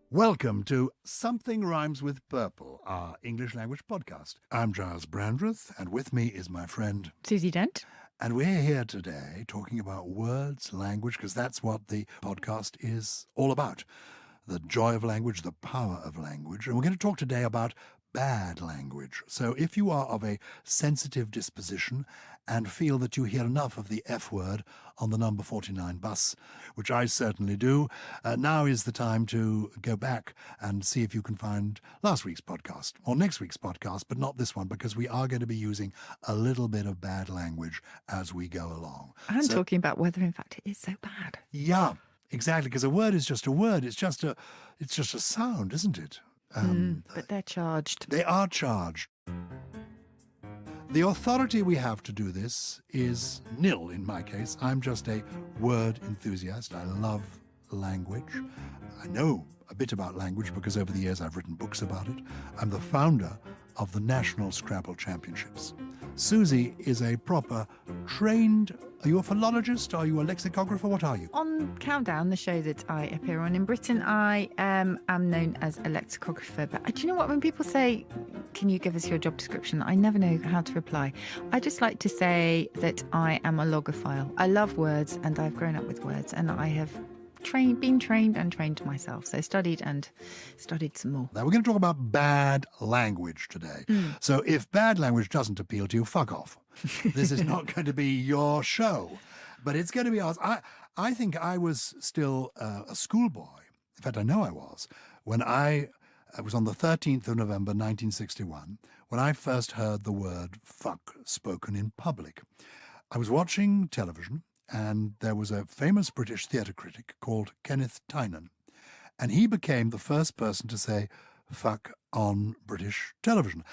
Welcome to Something Rhymes with Purple, our English language podcast. I'm Gyles Brandreth, and with me is my friend Susie Dent. And we're here today talking about words, language, because that's what the podcast is all about. The joy of language, the power of language. And we're going to talk today about bad language. So if you are of a sensitive disposition and feel that you hear enough of the F word on the number 49 bus, which I certainly do, now is the time to go back and see if you can find last week's podcast or next week's podcast, but not this one, because we are going to be using a little bit of bad language as we go along. And talking about whether, in fact, it is so bad. Yeah, exactly, because a word is just a word. It's just a sound, isn't it? But they're charged. They are charged. The authority we have to do this is nil in my case. I'm just a word enthusiast. I love language. I know a bit about language because over the years I've written books about it. I'm the founder of the National Scrabble Championships. Susie is a proper trained... Are you a philologist? Are you a lexicographer? What are you? On Countdown, the show that I appear on in Britain, I am known as a lexicographer. But do you know what? When people say, can you give us your job description? I never know how to reply. I just like to say that I am a logophile. I love words and I've grown up with words, and I have been trained myself. So studied some more. Now we're going to talk about bad language today. So if bad language doesn't appeal to you, fuck off. This is not going to be your show, but it's going to be ours. I think I was still a schoolboy. In fact, I know I was. When I was on the 13th of November 1961, when I first heard the word fuck spoken in public. I was watching television, and there was a famous British theatre critic called Kenneth Tynan, and he became the first person to say fuck on British television.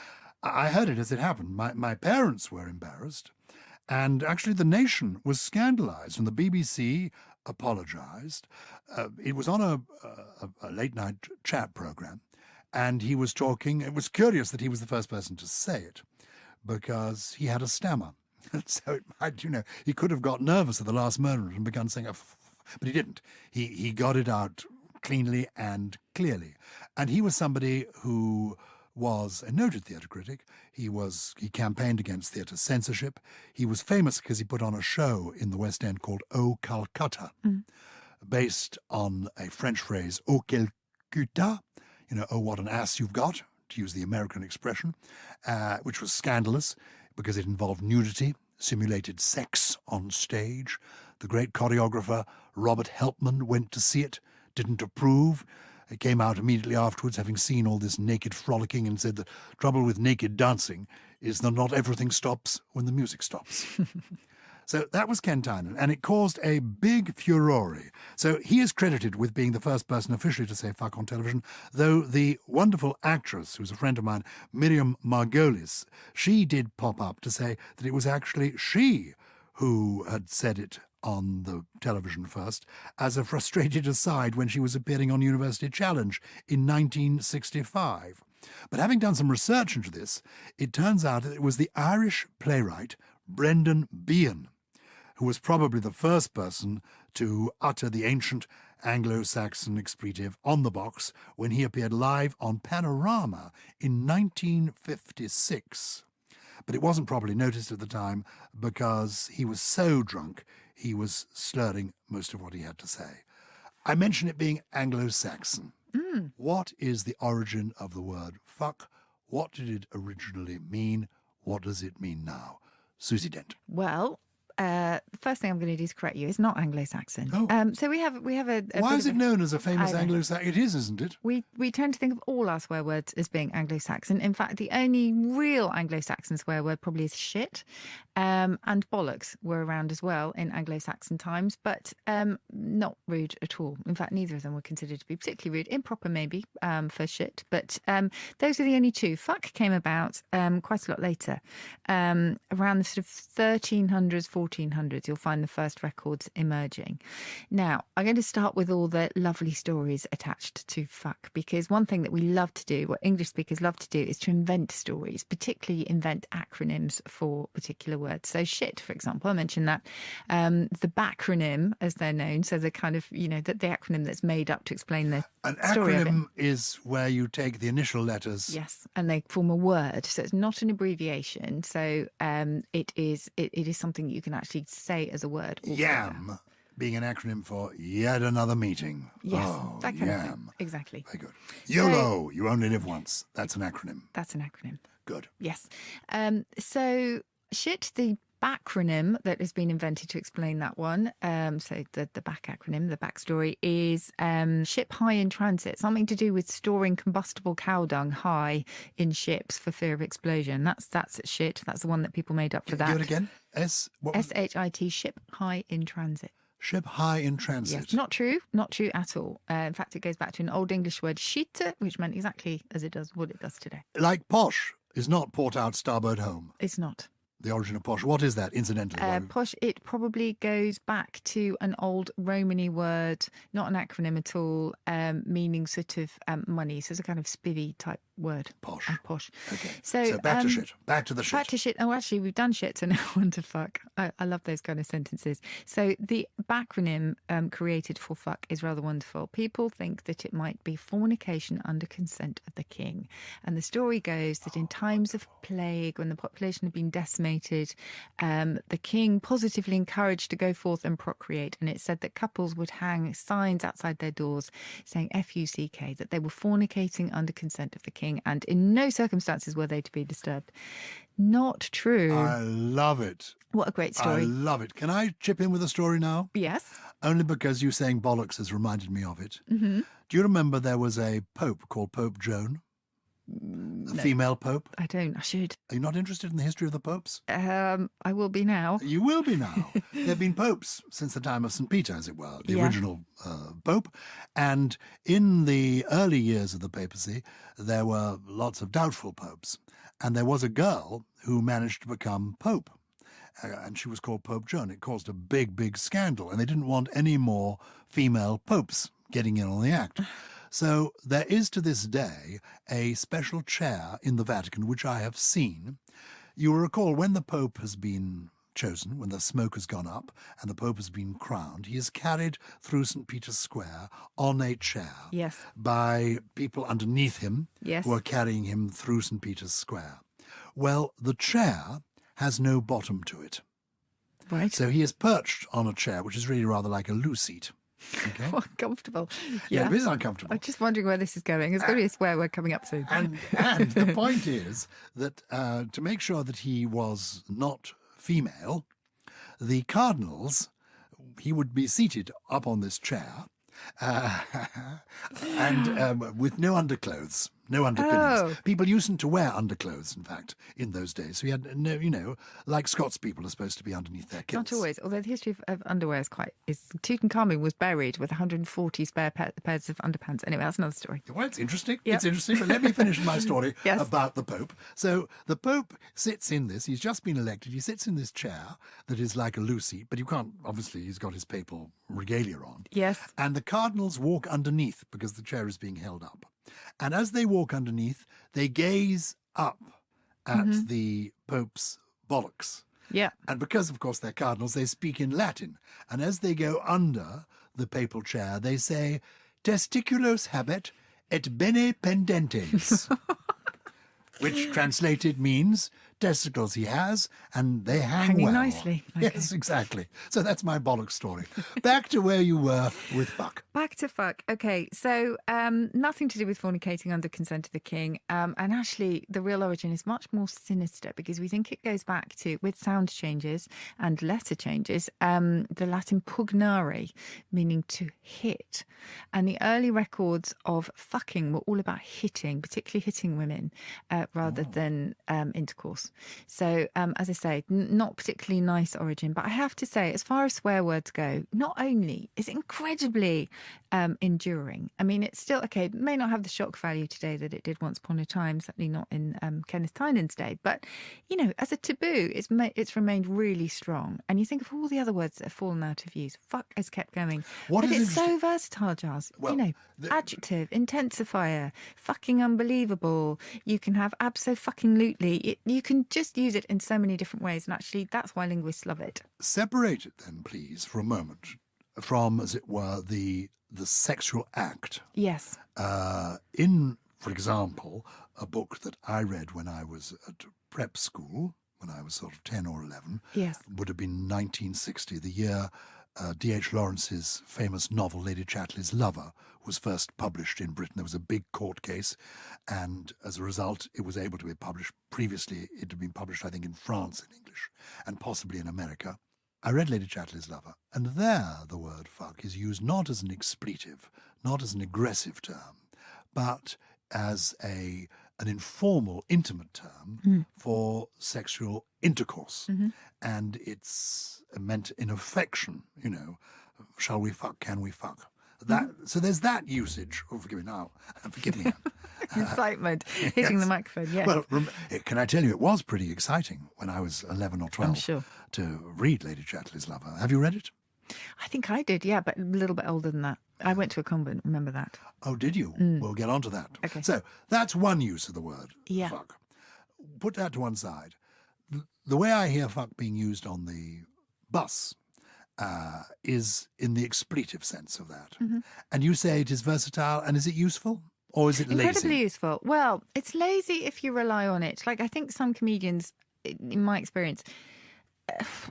I heard it as it happened. My parents were embarrassed, and actually the nation was scandalised, and the BBC apologised. It was on a late-night chat programme, and he was talking. It was curious that he was the first person to say it, because he had a stammer. So it might, he could have got nervous at the last moment and begun saying, but he didn't. He got it out cleanly and clearly. And he was somebody who was a noted theatre critic. He campaigned against theatre censorship. He was famous because he put on a show in the West End called O Calcutta, based on a French phrase, O quel cuta, oh, what an ass you've got, to use the American expression, which was scandalous because it involved nudity, simulated sex on stage. The great choreographer Robert Helpman went to see it, didn't approve. He came out immediately afterwards, having seen all this naked frolicking, and said the trouble with naked dancing is that not everything stops when the music stops. So that was Ken Tynan, and it caused a big furore. So he is credited with being the first person officially to say fuck on television, though the wonderful actress, who's a friend of mine, Miriam Margolyes, she did pop up to say that it was actually she who had said it on the television first, as a frustrated aside when she was appearing on University Challenge in 1965. But having done some research into this, it turns out that it was the Irish playwright Brendan Behan who was probably the first person to utter the ancient Anglo-Saxon expletive on the box when he appeared live on Panorama in 1956. But it wasn't properly noticed at the time because he was so drunk he was slurring most of what he had to say. I mention it being Anglo-Saxon. What is the origin of the word fuck? What did it originally mean? What does it mean now? Susie Dent. Well, the first thing I'm going to do is correct you. It's not Anglo-Saxon. Oh. So we have a Why is it known as a famous Anglo-Saxon? It is, isn't it? We tend to think of all our swear words as being Anglo-Saxon. In fact, the only real Anglo-Saxon swear word probably is shit, and bollocks were around as well in Anglo-Saxon times, but not rude at all. In fact, neither of them were considered to be particularly rude. Improper maybe for shit, but those are the only two. Fuck came about quite a lot later, around the sort of 1300s, 1400s. you'll find the first records emerging. Now, I'm going to start with all the lovely stories attached to fuck, because one thing that we love to do, what English speakers love to do, is to invent stories, particularly invent acronyms for particular words. So shit, for example, I mentioned that. The backronym, as they're known, so the kind of, the acronym that's made up to explain the story of it. An acronym is where you take the initial letters. Yes, and they form a word. So it's not an abbreviation. So it is something that you can actually say as a word. YAM being an acronym for yet another meeting. Yes, oh, that kind YAM. of thing. Exactly. Very good. YOLO, you only live once. That's an acronym. That's an acronym. Good. Yes. So shit, the backronym that has been invented to explain that one, so the back acronym, the backstory, is ship high in transit, something to do with storing combustible cow dung high in ships for fear of explosion. That's shit. That's the one that people made up for that. Do it again. SHIT, ship high in transit. Ship high in transit. Yes, not true at all. In fact, it goes back to an old English word, schiete, which meant exactly as it does what it does today. Like posh is not port out, starboard home. It's not. The origin of posh. What is that, incidentally? Posh, it probably goes back to an old Romany word, not an acronym at all, meaning sort of money. So it's a kind of spivvy type word. Posh. Posh. Okay. So back to shit. Back to the shit. Back to shit. Oh, actually, we've done shit, so now on to fuck. I love those kind of sentences. So the backronym created for fuck is rather wonderful. People think that it might be fornication under consent of the king. And the story goes that in times of plague, when the population had been decimated, the king positively encouraged to go forth and procreate. And it said that couples would hang signs outside their doors saying F-U-C-K, that they were fornicating under consent of the king. And in no circumstances were they to be disturbed. Not true. I love it. What a great story. I love it. Can I chip in with a story now? Yes. Only because you saying bollocks has reminded me of it. Mm-hmm. Do you remember there was a pope called Pope Joan? A female pope? I don't. I should. Are you not interested in the history of the popes? I will be now. You will be now. There have been popes since the time of St. Peter, as it were, the original pope. And in the early years of the papacy, there were lots of doubtful popes. And there was a girl who managed to become pope. And she was called Pope Joan. It caused a big, big scandal. And they didn't want any more female popes getting in on the act. So there is to this day a special chair in the Vatican, which I have seen. You will recall when the Pope has been chosen, when the smoke has gone up and the Pope has been crowned, he is carried through St. Peter's Square on a chair by people underneath him who are carrying him through St. Peter's Square. Well, the chair has no bottom to it. Right. So he is perched on a chair, which is really rather like a loo seat. Okay. Oh, uncomfortable. Yeah, it is uncomfortable. I'm just wondering where this is going. It's going to be a swear word coming up soon. And the point is that to make sure that he was not female, the cardinals, he would be seated up on this chair and with no underclothes. No underpinnings. Oh. People used to wear underclothes, in fact, in those days. So he had no, like Scots people are supposed to be underneath their kilts. Not always, although the history of underwear is Tutankhamun was buried with 140 spare pairs of underpants. Anyway, that's another story. Well, it's interesting. Yep. It's interesting, but let me finish my story Yes. about the Pope. So the Pope sits in this. He's just been elected. He sits in this chair that is like a loo seat, but you can't, obviously, he's got his papal regalia on. Yes. And the cardinals walk underneath because the chair is being held up. And as they walk underneath, they gaze up at the Pope's bollocks. Yeah. And because, of course, they're cardinals, they speak in Latin. And as they go under the papal chair, they say, testiculos habet et bene pendentes, which translated means testicles he has, and they hang well. Nicely. Okay. Yes, exactly. So that's my bollocks story. Back to where you were with fuck. Back to fuck. Okay, so nothing to do with fornicating under consent of the king. And actually, the real origin is much more sinister because we think it goes back to, with sound changes and letter changes, the Latin pugnare, meaning to hit. And the early records of fucking were all about hitting, particularly hitting women, rather than intercourse. So, as I say, not particularly nice origin. But I have to say, as far as swear words go, not only is it incredibly enduring. I mean, it's still, okay, it may not have the shock value today that it did once upon a time, certainly not in Kenneth Tynan's day. But, you know, as a taboo, it's remained really strong. And you think of all the other words that have fallen out of use. Fuck has kept going. But it's so versatile, Gyles. Well, you know, adjective, intensifier, fucking unbelievable. You can have abso-fucking-lutely. You can just use it in so many different ways. And actually, that's why linguists love it. Separate it then, please, for a moment from, as it were, the sexual act. Yes. In, for example, a book that I read when I was at prep school, when I was sort of 10 or 11, yes, would have been 1960, the year D.H. Lawrence's famous novel Lady Chatterley's Lover was first published in Britain. There was a big court case, and as a result, it was able to be published. Previously, it had been published, I think, in France in English, and possibly in America. I read Lady Chatterley's Lover, and there the word fuck is used not as an expletive, not as an aggressive term, but as an informal, intimate term for sexual intercourse. And it's meant in affection, you know, shall we fuck, can we fuck? So there's that usage. Oh, forgive me now. Forgive me. Excitement, hitting the microphone, yes. Well, can I tell you, it was pretty exciting when I was 11 or 12 I'm sure. to read Lady Chatterley's Lover. Have you read it? I think I did, yeah, but a little bit older than that. I went to a convent, remember that. Oh, did you? We'll get on to that. Okay. So that's one use of the word fuck. Put that to one side. The way I hear fuck being used on the bus is in the expletive sense of that. And you say it is versatile, and is it useful? Or is it lazy? Incredibly useful. Well, it's lazy if you rely on it. Like, I think some comedians, in my experience,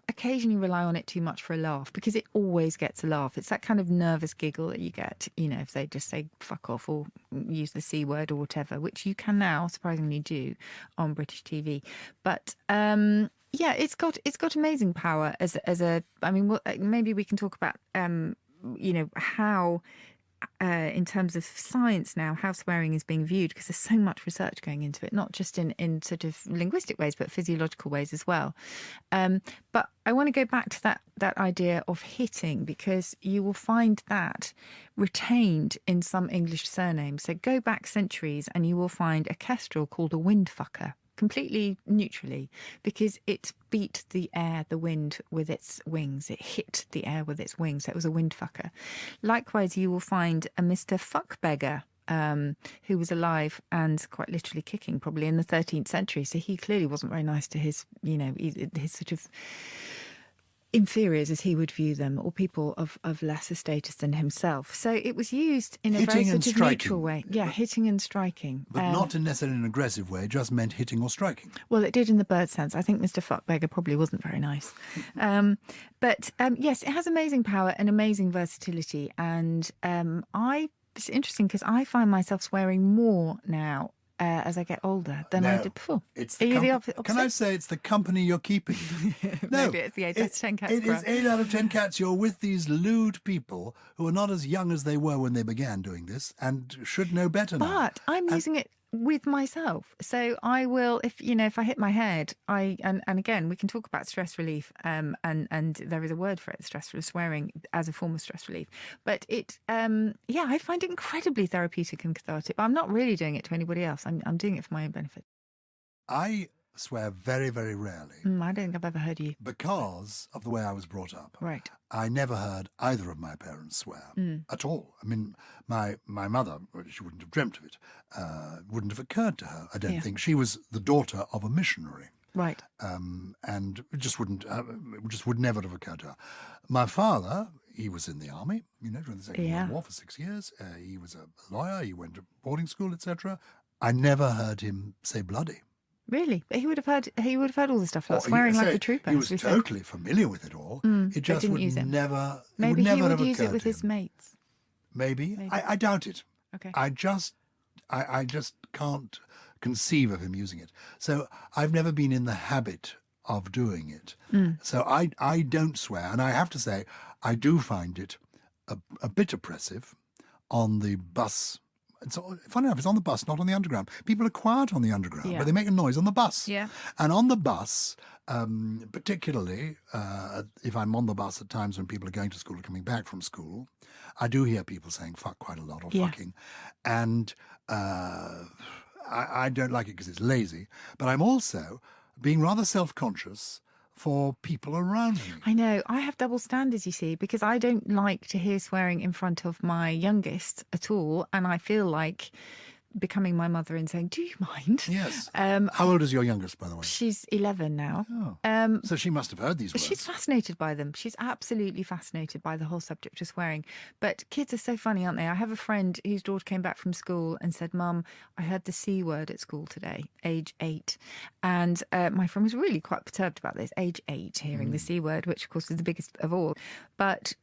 occasionally rely on it too much for a laugh, because it always gets a laugh. It's that kind of nervous giggle that you get, you know, if they just say fuck off or use the C word or whatever, which you can now surprisingly do on British TV. But yeah, it's got amazing power as a. I mean, maybe we can talk about you know, how in terms of science now, how swearing is being viewed, because there's so much research going into it, not just in sort of linguistic ways, but physiological ways as well. But I want to go back to that idea of hitting, because you will find that retained in some English surnames. So go back centuries and you will find a kestrel called a windfucker, completely neutrally, because it beat the air, the wind, with its wings. It hit the air with its wings. So it was a windfucker. Likewise, you will find a Mr. Fuckbeggar, who was alive and quite literally kicking probably in the 13th century. So he clearly wasn't very nice to his, you know, his sort of inferiors, as he would view them, or people of lesser status than himself. So it was used in a very sort of neutral way. Yeah, hitting and striking. But not in necessarily an aggressive way, it just meant hitting or striking. Well, it did in the bird sense. I think Mr. Fuckbeggar probably wasn't very nice. But yes, it has amazing power and amazing versatility. And it's interesting because I find myself swearing more now as I get older than I did before. Are you the opposite? Can I say it's the company you're keeping? No, maybe it's the 8 out of 10 cats. It is 8 out of 10 cats. You're with these lewd people who are not as young as they were when they began doing this and should know better now. But I'm using it with myself. So I will, if I hit my head, and again, we can talk about stress relief, and there is a word for it, stress relief, swearing as a form of stress relief. But I find it incredibly therapeutic and cathartic. But I'm not really doing it to anybody else. I'm doing it for my own benefit. I swear very, very rarely. I don't think I've ever heard you. Because of the way I was brought up. Right. I never heard either of my parents swear at all. I mean, my mother, she wouldn't have dreamt of it, wouldn't have occurred to her, I don't think. She was the daughter of a missionary. Right. And it just would never have occurred to her. My father, he was in the army, during the Second World War for 6 years. He was a lawyer, he went to boarding school, etc. I never heard him say bloody. Really? But he would have heard all the stuff like swearing like a trooper. He was totally familiar with it all. It just would never. Maybe he would use it with his mates. Maybe. I doubt it. Okay. I just can't conceive of him using it. So I've never been in the habit of doing it. So I don't swear, and I have to say I do find it a bit oppressive on the bus. funny enough, it's on the bus, not on the underground. People are quiet on the underground, Yeah. but they make a noise on the bus. Yeah. And on the bus, particularly if I'm on the bus at times when people are going to school or coming back from school, I do hear people saying fuck quite a lot, or Yeah. fucking. And I don't like it because it's lazy, but I'm also being rather self-conscious for people around me. I know. I have double standards, you see, because I don't like to hear swearing in front of my youngest at all. And I feel like becoming my mother and saying, do you mind? Yes. How old is your youngest, by the way? She's 11 now. Oh. So she must have heard these words. She's fascinated by them. She's absolutely fascinated by the whole subject of swearing. But kids are so funny, aren't they? I have a friend whose daughter came back from school and said, Mum, I heard the C word at school today, age 8. And my friend was really quite perturbed about this, age 8, hearing the C word, which of course is the biggest of all. But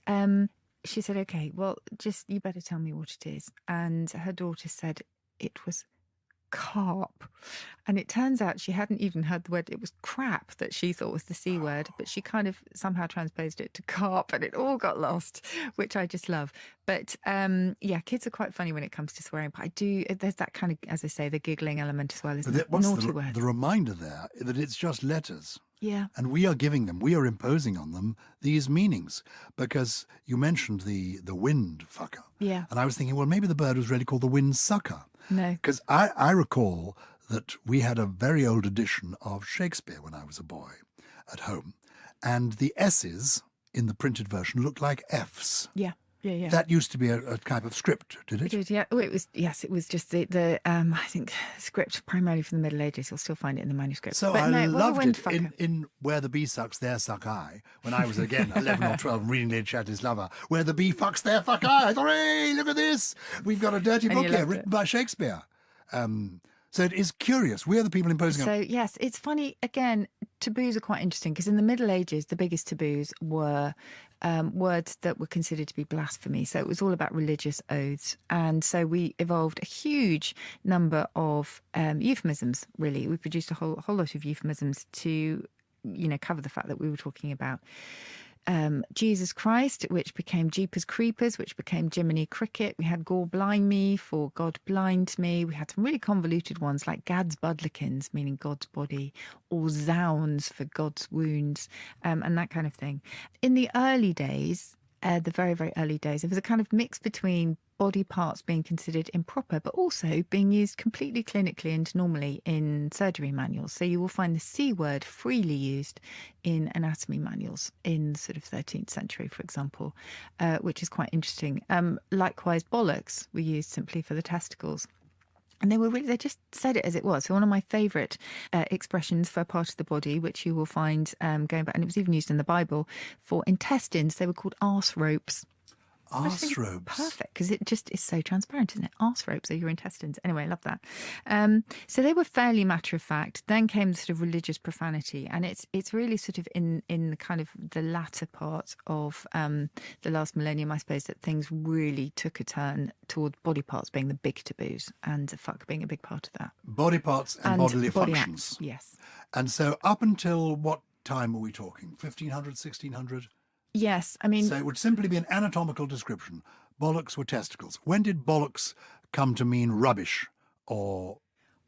she said, OK, well, just you better tell me what it is. And her daughter said, it was carp. And it turns out she hadn't even heard the word. It was crap that she thought was the C word, but she kind of somehow transposed it to carp, and it all got lost, which I just love. But yeah, kids are quite funny when it comes to swearing. But there's that kind of, as I say, the giggling element as well, isn't it? What's Naughty word. the reminder there that it's just letters. Yeah. And we are imposing on them these meanings, because you mentioned the wind fucker. Yeah. And I was thinking, well, maybe the bird was really called the wind sucker. No. Because I recall that we had a very old edition of Shakespeare when I was a boy at home. And the S's in the printed version looked like F's. Yeah. Yeah, yeah. That used to be a type of script, did it? It did, yeah. Oh, it was, yes, it was just the I think, script primarily from the Middle Ages. You'll still find it in the manuscript. So but I no, loved it fucker. in Where the Bee Sucks, There Suck I, when I was, again, 11 or 12 reading Lady Chatterley's Lover. Where the bee fucks, there fuck I. I thought, hey, look at this. We've got a dirty And book you here loved written it. by Shakespeare. So it is curious. We are the people imposing So, yes, it's funny. Again, taboos are quite interesting because in the Middle Ages, the biggest taboos were words that were considered to be blasphemy. So it was all about religious oaths. And so we evolved a huge number of euphemisms, really. We produced a whole lot of euphemisms to, cover the fact that we were talking about Jesus Christ, which became Jeepers Creepers, which became Jiminy Cricket. We had Gore Blind Me for God Blind Me. We had some really convoluted ones like Gad's Budlikins, meaning God's body, or Zounds for God's wounds, and that kind of thing. In the early days, the very, very early days, there was a kind of mix between body parts being considered improper, but also being used completely clinically and normally in surgery manuals. So you will find the C word freely used in anatomy manuals in sort of 13th century, for example, which is quite interesting. Likewise, bollocks were used simply for the testicles. And they just said it as it was. So one of my favourite expressions for a part of the body, which you will find going back, and it was even used in the Bible, for intestines, they were called arse ropes. arse ropes. Perfect, because it just is so transparent, isn't it? Arse ropes are your intestines. Anyway, I love that. So they were fairly matter of fact. Then came the sort of religious profanity, and it's really sort of in the kind of the latter part of the last millennium, I suppose, that things really took a turn toward body parts being the big taboos, and fuck being a big part of that. Body parts and bodily body functions. acts, yes. And so up until what time are we talking? 1500, 1600? Yes, I mean... So it would simply be an anatomical description. Bollocks were testicles. When did bollocks come to mean rubbish or...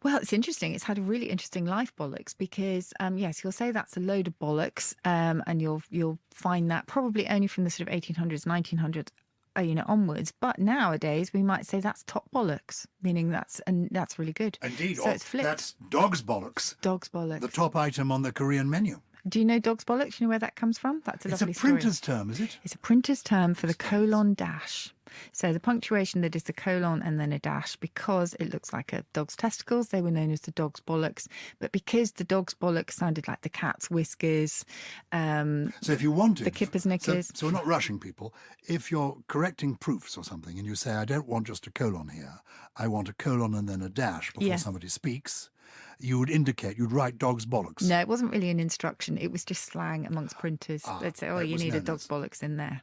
Well, it's interesting. It's had a really interesting life, bollocks, because, yes, you'll say that's a load of bollocks, and you'll find that probably only from the sort of 1800s, 1900s, onwards. But nowadays, we might say that's top bollocks, meaning that's really good. Indeed. So it's flipped. That's dog's bollocks. Dog's bollocks. The top item on the Korean menu. Do you know dog's bollocks? Do you know where that comes from? That's a lovely story. It's a printer's term, is it? It's a printer's term for the colon dash. So the punctuation that is the colon and then a dash, because it looks like a dog's testicles, they were known as the dog's bollocks. But because the dog's bollocks sounded like the cat's whiskers, so if you wanted... the kipper's knickers... So we're not rushing people. If you're correcting proofs or something and you say, I don't want just a colon here, I want a colon and then a dash before somebody speaks, you would indicate, you'd write dog's bollocks. No, it wasn't really an instruction. It was just slang amongst printers. They'd say, oh, that you was need a known dog's as- bollocks in there.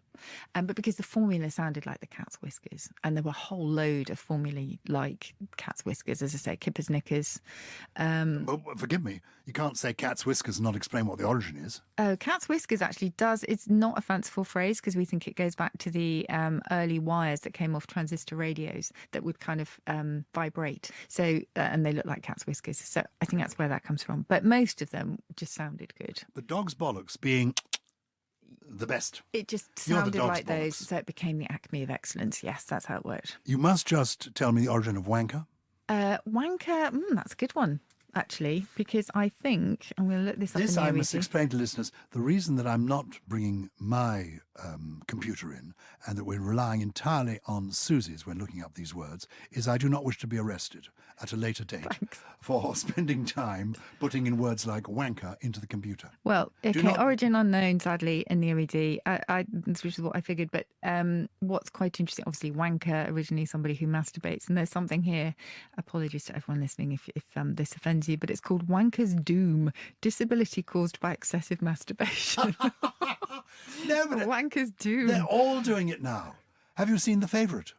But because the formula sounded like the cat's whiskers, and there were a whole load of formulae like cat's whiskers, as I say, kippers, knickers. Well, forgive me, you can't say cat's whiskers and not explain what the origin is. Oh, cat's whiskers actually does. It's not a fanciful phrase because we think it goes back to the early wires that came off transistor radios that would kind of vibrate. So, and they look like cat's whiskers. So I think that's where that comes from. But most of them just sounded good. But dog's bollocks being the best. It just You're the sounded dog's like those. bollocks. So it became the acme of excellence. Yes, that's how it worked. You must just tell me the origin of wanker. Wanker, that's a good one, actually, because I think I'm going to look this up. This in I the must OED. explain to listeners. The reason that I'm not bringing my computer in and that we're relying entirely on Susie's when looking up these words is I do not wish to be arrested at a later date for spending time putting in words like wanker into the computer. Well, okay, not- origin unknown, sadly, in the OED, which is what I figured. But what's quite interesting, obviously, wanker, originally somebody who masturbates. And there's something here, apologies to everyone listening if this offends you, but it's called wanker's doom, disability caused by excessive masturbation. No, but Wanker's doom. they're all doing it now. Have you seen The Favourite?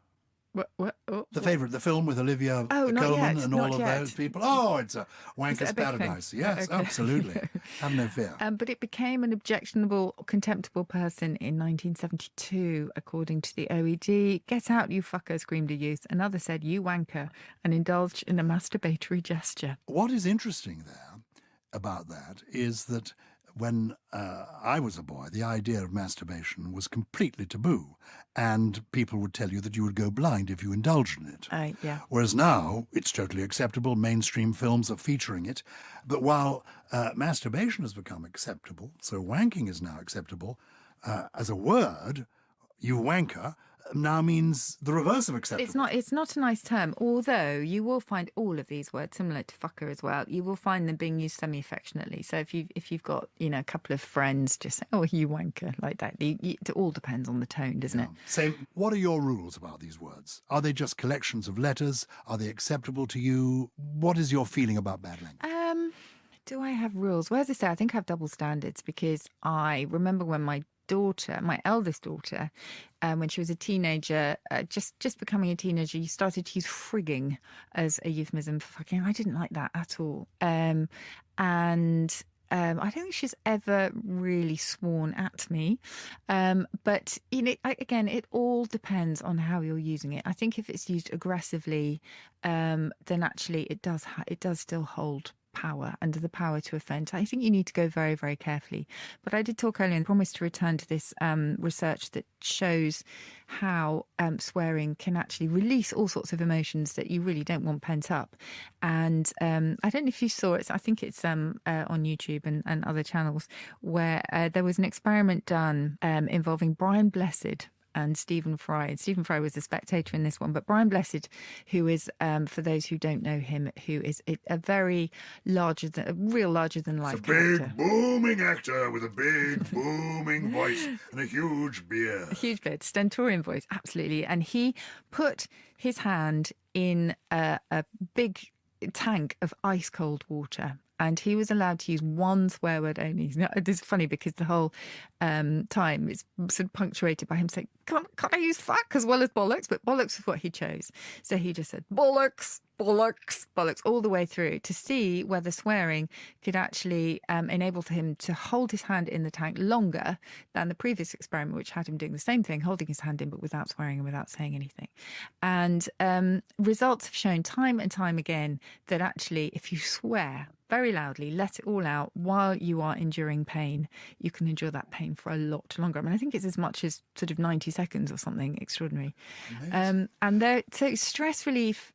What? Oh, The Favourite, the film with Olivia not Colman yet, and not all of yet. those people. Oh, it's a Is wanker's it a big thing? paradise. Yes, Okay. absolutely. Have no fear. But it became an objectionable, contemptible person in 1972, according to the OED. Get out, you fucker, screamed a youth. Another said, you wanker, and indulged in a masturbatory gesture. What is interesting there about that is that when I was a boy, the idea of masturbation was completely taboo, and people would tell you that you would go blind if you indulged in it. Yeah. Whereas now it's totally acceptable. Mainstream films are featuring it. But while masturbation has become acceptable, so wanking is now acceptable, as a word, you wanker now means the reverse of acceptable. It's not a nice term, although you will find all of these words, similar to fucker as well, you will find them being used semi-affectionately. So if you've got, a couple of friends, just say, oh, you wanker, like that. It all depends on the tone, doesn't it? So what are your rules about these words? Are they just collections of letters? Are they acceptable to you? What is your feeling about bad language? Do I have rules? Well, as I say, I think I have double standards because I remember when my eldest daughter, when she was a teenager, just becoming a teenager, you started to use frigging as a euphemism for fucking. I didn't like that at all. I don't think she's ever really sworn at me. But again, it all depends on how you're using it. I think if it's used aggressively, then actually it does still hold power, under the power to offend. I think you need to go very, very carefully. But I did talk earlier and promised to return to this research that shows how swearing can actually release all sorts of emotions that you really don't want pent up. And I don't know if you saw it. I think it's on YouTube and other channels where there was an experiment done involving Brian Blessed and Stephen Fry. And Stephen Fry was the spectator in this one, but Brian Blessed, who is, for those who don't know him, who is a very larger than life A character. big booming actor with a big booming voice and a huge beard. A huge beard, stentorian voice, absolutely. And he put his hand in a big tank of ice cold water. And he was allowed to use one swear word only. Now, it is funny because the whole time it's sort of punctuated by him saying, can't I use fuck as well as bollocks? But bollocks was what he chose. So he just said bollocks, bollocks, bollocks all the way through to see whether swearing could actually enable him to hold his hand in the tank longer than the previous experiment, which had him doing the same thing, holding his hand in but without swearing and without saying anything. And results have shown time and time again that actually if you swear very loudly, let it all out while you are enduring pain, you can endure that pain for a lot longer. I mean, I think it's as much as sort of 90 seconds or something extraordinary. And so stress relief,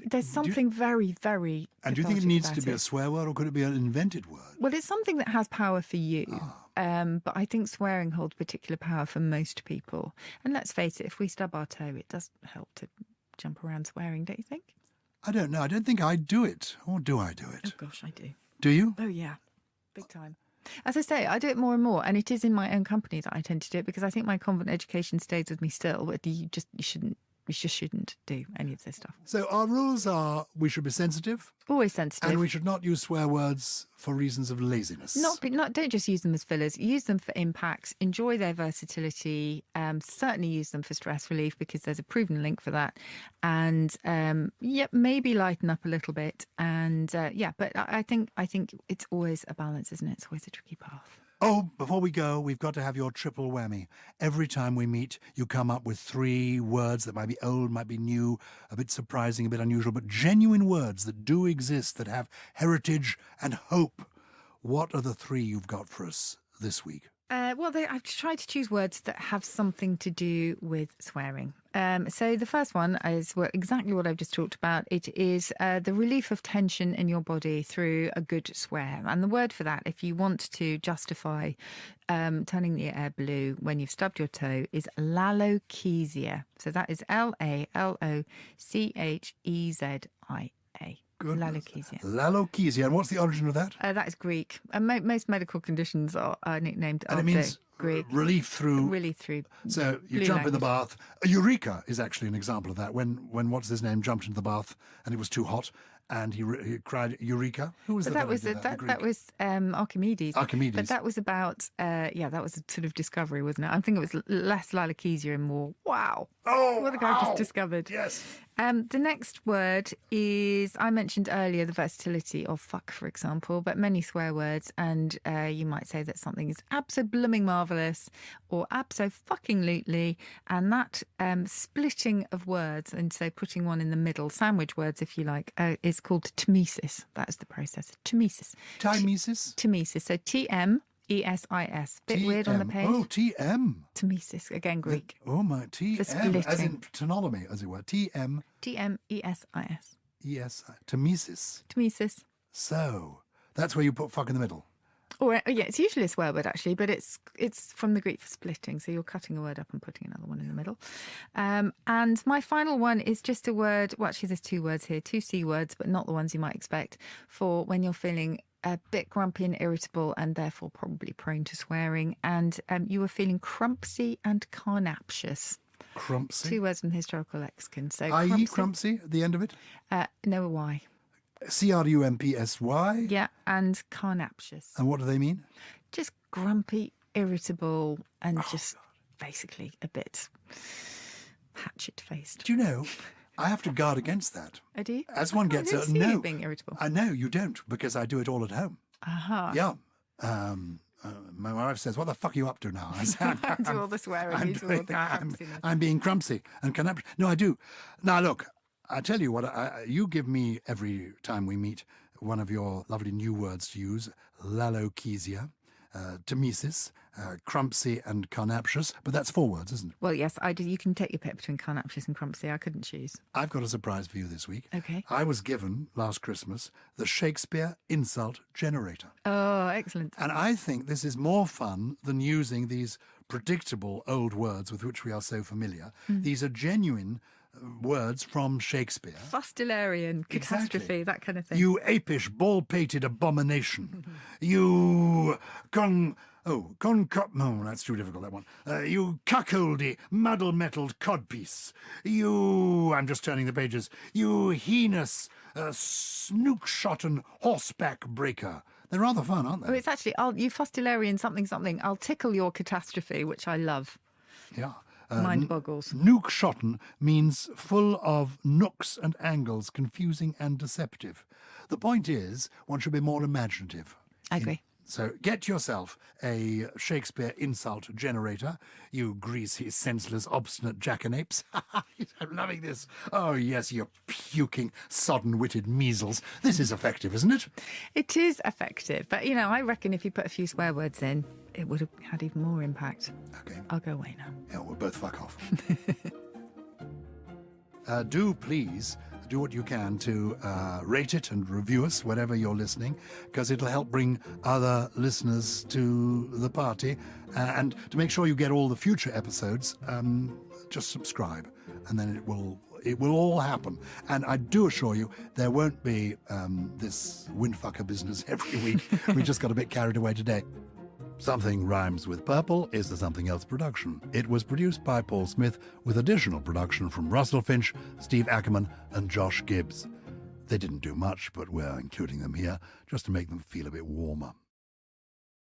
there's something very, very And do you think it needs to cathartic be about a swear word or could it be an invented word? Well, it's something that has power for you. But I think swearing holds particular power for most people. And let's face it, if we stub our toe, it does help to jump around swearing, don't you think? I don't know. I don't think I do it. Or do I do Oh, it? gosh, I do. Do you? Oh, yeah. Big time. As I say, I do it more and more. And it is in my own company that I tend to do it because I think my convent education stays with me still. But you shouldn't you just shouldn't do any of this stuff. So our rules are we should be sensitive Always sensitive. and we should not use swear words for reasons of laziness. Don't just use them as fillers. Use them for impacts. Enjoy their versatility. Certainly use them for stress relief because there's a proven link for that. And maybe lighten up a little bit. And but I think it's always a balance, isn't it? It's always a tricky path. Oh, before we go, we've got to have your triple whammy. Every time we meet, you come up with 3 words that might be old, might be new, a bit surprising, a bit unusual, but genuine words that do exist, that have heritage and hope. What are the 3 you've got for us this week? I've tried to choose words that have something to do with swearing. So the first one is exactly what I've just talked about. It is the relief of tension in your body through a good swear. And the word for that, if you want to justify turning the air blue when you've stubbed your toe, is Lalochezia. So that is Lalochezia. Lalochezia. Lalochezia. And what's the origin of that? That is Greek. Most medical conditions are nicknamed And after it means Greek. relief through. So you blue jump in the language. bath. Eureka is actually an example of that. When what's his name jumped into the bath and it was too hot and he cried Eureka. Who was But that? that was Archimedes. Archimedes. But that was about that was a sort of discovery, wasn't it? I think it was less Lalochezia and more wow. Oh, what the guy just discovered. Yes. The next word is, I mentioned earlier, the versatility of fuck, for example, but many swear words, and you might say that something is abso-blooming marvellous or abso-fucking-lutely, and that splitting of words, and so putting one in the middle, sandwich words, if you like, is called tmesis. That is the process. Tmesis. Tmesis? Tmesis. So Tmesis. Bit weird on the page. Oh, TM. Tmesis. Again, Greek. My TM. As splitting. in tononomy, as it were. TM. Tmesis. Yes. Tmesis. Tmesis. So, that's where you put fuck in the middle. Or it's usually a swear word actually, but it's from the Greek for splitting. So you're cutting a word up and putting another one in the middle. And my final one is just a word. Well, actually, there's 2 words here, 2 C words, but not the ones you might expect for when you're feeling a bit grumpy and irritable and therefore probably prone to swearing. And you were feeling crumpsy and carnaptious. Crumpsy? 2 words from the historical lexicon. So I.e. crumpsy at the end of it? No, a Y. CRUMPSY? Yeah, and carnaptious. And what do they mean? Just grumpy, irritable, and just basically a bit hatchet-faced. Do you know, I have to guard against that. Oh, do you? As one gets... I don't see no. you being irritable. I know, you don't, because I do it all at home. Aha. Yeah. My wife says, what the fuck are you up to now? I say, Do all the swearing, you do all the crumpsiness. I'm being crumpsy and canaptious. No, I do. Now, look, I tell you what, you give me every time we meet one of your lovely new words to use, Lalochezia, tmesis, crumpsy and carnaptious, but that's 4 words, isn't it? Well, yes, I do. You can take your pick between carnaptious and crumpsy. I couldn't choose. I've got a surprise for you this week. Okay. I was given, last Christmas, the Shakespeare insult generator. Oh, excellent. And I think this is more fun than using these predictable old words with which we are so familiar. These are genuine words from Shakespeare. Fustilarian, catastrophe, Exactly. that kind of thing. You apish, ball-pated abomination. You no, that's too difficult, that one. You cuckoldy, muddle-mettled codpiece. You, I'm just turning the pages, you heinous, snook-shotten horseback breaker. They're rather fun, aren't Oh, they? it's actually, you fustilarian something. I'll tickle your catastrophe, which I love. Yeah. Mind boggles. Nook-shotten means full of nooks and angles, confusing and deceptive. The point is, one should be more imaginative. I agree. So get yourself a Shakespeare insult generator, you greasy, senseless, obstinate jackanapes. I'm loving this. Oh, yes, you puking, sodden-witted measles. This is effective, isn't it? It is effective, but, I reckon if you put a few swear words in, it would have had even more impact. Okay. I'll go away now. Yeah, we'll both fuck off. Do please do what you can to rate it and review us wherever you're listening, because it'll help bring other listeners to the party. And to make sure you get all the future episodes, just subscribe, and then it will all happen. And I do assure you, there won't be this windfucker business every week. We just got a bit carried away today. Something Rhymes with Purple is a Something Else production. It was produced by Paul Smith with additional production from Russell Finch, Steve Ackerman and Josh Gibbs. They didn't do much, but we're including them here just to make them feel a bit warmer.